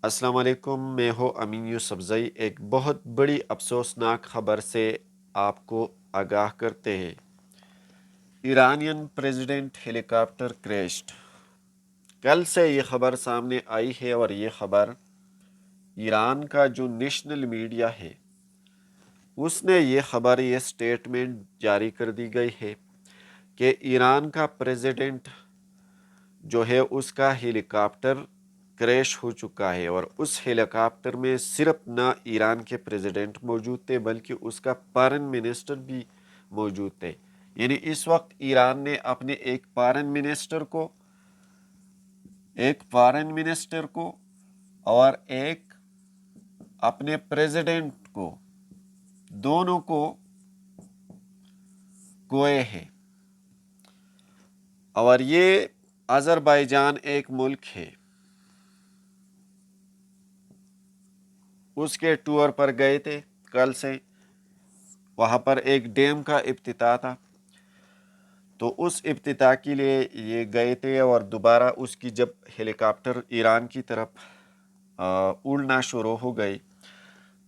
السلام علیکم، میں ہوں امین یوسفزئی۔ ایک بہت بڑی افسوسناک خبر سے آپ کو آگاہ کرتے ہیں۔ ایرانین پریزیڈنٹ ہیلی کاپٹر کریشڈ۔ کل سے یہ خبر سامنے آئی ہے اور یہ خبر ایران کا جو نیشنل میڈیا ہے اس نے یہ سٹیٹمنٹ جاری کر دی گئی ہے کہ ایران کا پریزیڈنٹ جو ہے اس کا ہیلی کاپٹر کریش ہو چکا ہے، اور اس ہیلی کاپٹر میں صرف نہ ایران کے پریزیڈنٹ موجود تھے بلکہ اس کا فارن منسٹر بھی موجود تھے۔ یعنی اس وقت ایران نے اپنے ایک فارن منسٹر کو اور ایک اپنے پریزیڈنٹ کو، دونوں کو گوئے ہے۔ اور یہ آذربائیجان ایک ملک ہے، اس کے ٹور پر گئے تھے کل سے۔ وہاں پر ایک ڈیم کا افتتاح تھا، تو اس افتتاح کے لیے یہ گئے تھے، اور دوبارہ اس کی جب ہیلی کاپٹر ایران کی طرف اڑنا شروع ہو گئی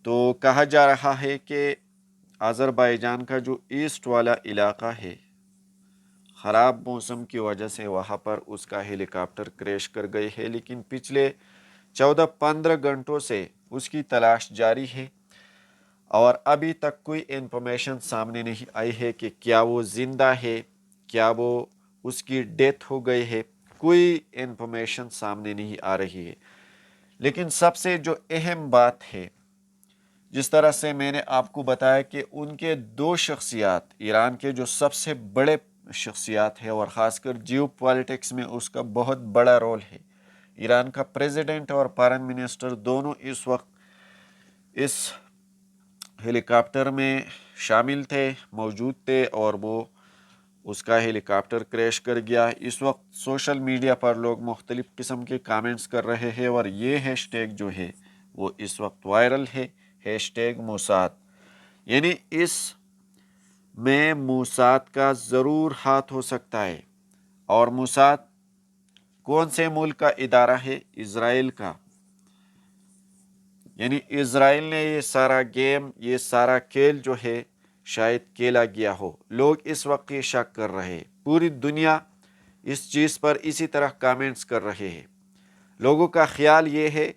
تو کہا جا رہا ہے کہ آذربائیجان کا جو ایسٹ والا علاقہ ہے، خراب موسم کی وجہ سے وہاں پر اس کا ہیلی کاپٹر کریش کر گئی ہے، لیکن پچھلے 14-15 گھنٹوں سے اس کی تلاش جاری ہے، اور ابھی تک کوئی انفارمیشن سامنے نہیں آئی ہے کہ کیا وہ زندہ ہے، کیا وہ اس کی ڈیتھ ہو گئی ہے۔ کوئی انفارمیشن سامنے نہیں آ رہی ہے۔ لیکن سب سے جو اہم بات ہے، جس طرح سے میں نے آپ کو بتایا کہ ان کے دو شخصیات، ایران کے جو سب سے بڑے شخصیات ہیں، اور خاص کر جیو پالیٹکس میں اس کا بہت بڑا رول ہے۔ ایران کا پریزیڈنٹ اور فارن منسٹر دونوں اس وقت اس ہیلی کاپٹر میں شامل تھے، موجود تھے، اور وہ اس کا ہیلی کاپٹر کریش کر گیا۔ اس وقت سوشل میڈیا پر لوگ مختلف قسم کے کامنٹس کر رہے ہیں، اور یہ ہیش ٹیگ جو ہے وہ اس وقت وائرل ہے، ہیش ٹیگ موساد۔ یعنی اس میں موساد کا ضرور ہاتھ ہو سکتا ہے، اور موساد کون سے ملک کا ادارہ ہے؟ اسرائیل کا۔ یعنی اسرائیل نے یہ سارا گیم، یہ سارا کھیل جو ہے شاید کھیلا گیا ہو۔ لوگ اس وقت یہ شک کر رہے ہیں، پوری دنیا اس چیز پر اسی طرح کامنٹس کر رہے ہیں۔ لوگوں کا خیال یہ ہے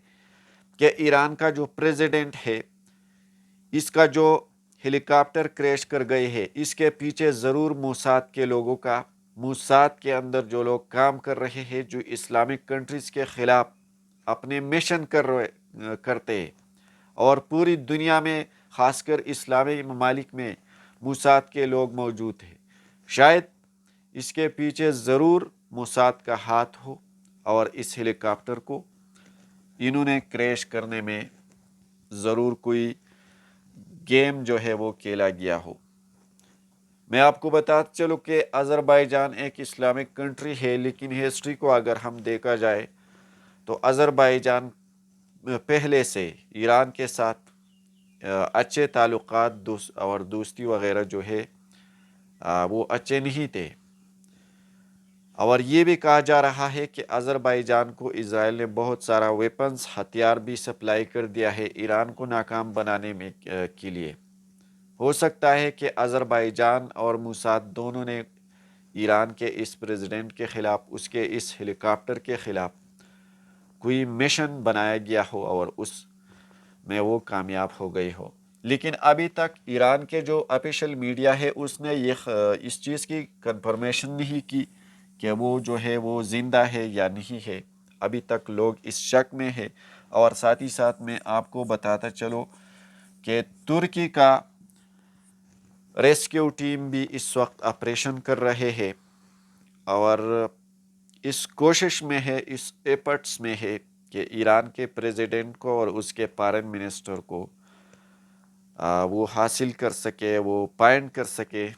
کہ ایران کا جو پریزیڈنٹ ہے، اس کا جو ہیلی کاپٹر کریش کر گئے ہے، اس کے پیچھے ضرور موساد کے لوگوں کا، موساد کے اندر جو لوگ کام کر رہے ہیں، جو اسلامک کنٹریز کے خلاف اپنے مشن کرتے ہیں، اور پوری دنیا میں خاص کر اسلامی ممالک میں موساد کے لوگ موجود ہیں۔ شاید اس کے پیچھے ضرور موساد کا ہاتھ ہو، اور اس ہیلی کاپٹر کو انہوں نے کریش کرنے میں ضرور کوئی گیم جو ہے وہ کھیلا گیا ہو۔ میں آپ کو بتاتا چلوں کہ آذربائیجان ایک اسلامک کنٹری ہے، لیکن ہسٹری کو اگر ہم دیکھا جائے تو آذربائیجان پہلے سے ایران کے ساتھ اچھے تعلقات اور دوستی وغیرہ جو ہے وہ اچھے نہیں تھے۔ اور یہ بھی کہا جا رہا ہے کہ آذربائیجان کو اسرائیل نے بہت سارا ویپنز، ہتھیار بھی سپلائی کر دیا ہے ایران کو ناکام بنانے میں کے لیے۔ ہو سکتا ہے کہ آذربائیجان اور موساد دونوں نے ایران کے اس پریزیڈنٹ کے خلاف، اس کے اس ہیلی کاپٹر کے خلاف کوئی مشن بنایا گیا ہو، اور اس میں وہ کامیاب ہو گئی ہو۔ لیکن ابھی تک ایران کے جو آفیشیل میڈیا ہے اس نے اس چیز کی کنفرمیشن نہیں کی کہ وہ جو ہے وہ زندہ ہے یا نہیں ہے۔ ابھی تک لوگ اس شک میں ہے۔ اور ساتھ ہی ساتھ میں آپ کو بتاتا چلو کہ ترکی کا ریسکیو ٹیم بھی اس وقت آپریشن کر رہے ہیں، اور اس کوشش میں ہے، اس ایفرٹس میں ہے کہ ایران کے پریزیڈنٹ کو اور اس کے فارن منسٹر کو وہ حاصل کر سکے، وہ فائنڈ کر سکے۔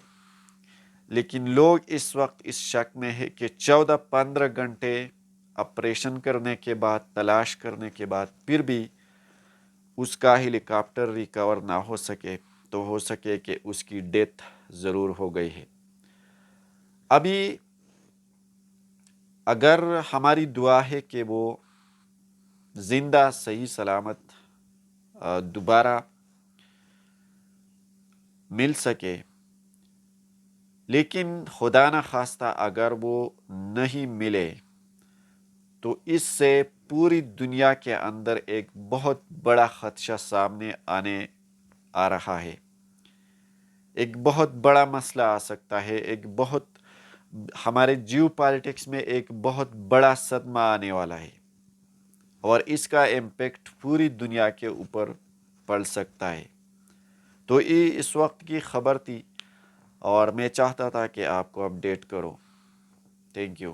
لیکن لوگ اس وقت اس شک میں ہے کہ 14-15 گھنٹے آپریشن کرنے کے بعد، تلاش کرنے کے بعد، پھر بھی اس کا ہیلی کاپٹر ریکور نہ ہو سکے، تو ہو سکے کہ اس کی ڈیتھ ضرور ہو گئی ہے۔ ابھی اگر ہماری دعا ہے کہ وہ زندہ صحیح سلامت دوبارہ مل سکے، لیکن خدا نہ خواستہ اگر وہ نہیں ملے تو اس سے پوری دنیا کے اندر ایک بہت بڑا خدشہ سامنے آ رہا ہے، ایک بہت بڑا مسئلہ آ سکتا ہے، ہمارے جیو پالیٹکس میں ایک بہت بڑا صدمہ آنے والا ہے، اور اس کا امپیکٹ پوری دنیا کے اوپر پڑ سکتا ہے۔ تو یہ اس وقت کی خبر تھی اور میں چاہتا تھا کہ آپ کو اپڈیٹ کروں۔ Thank you.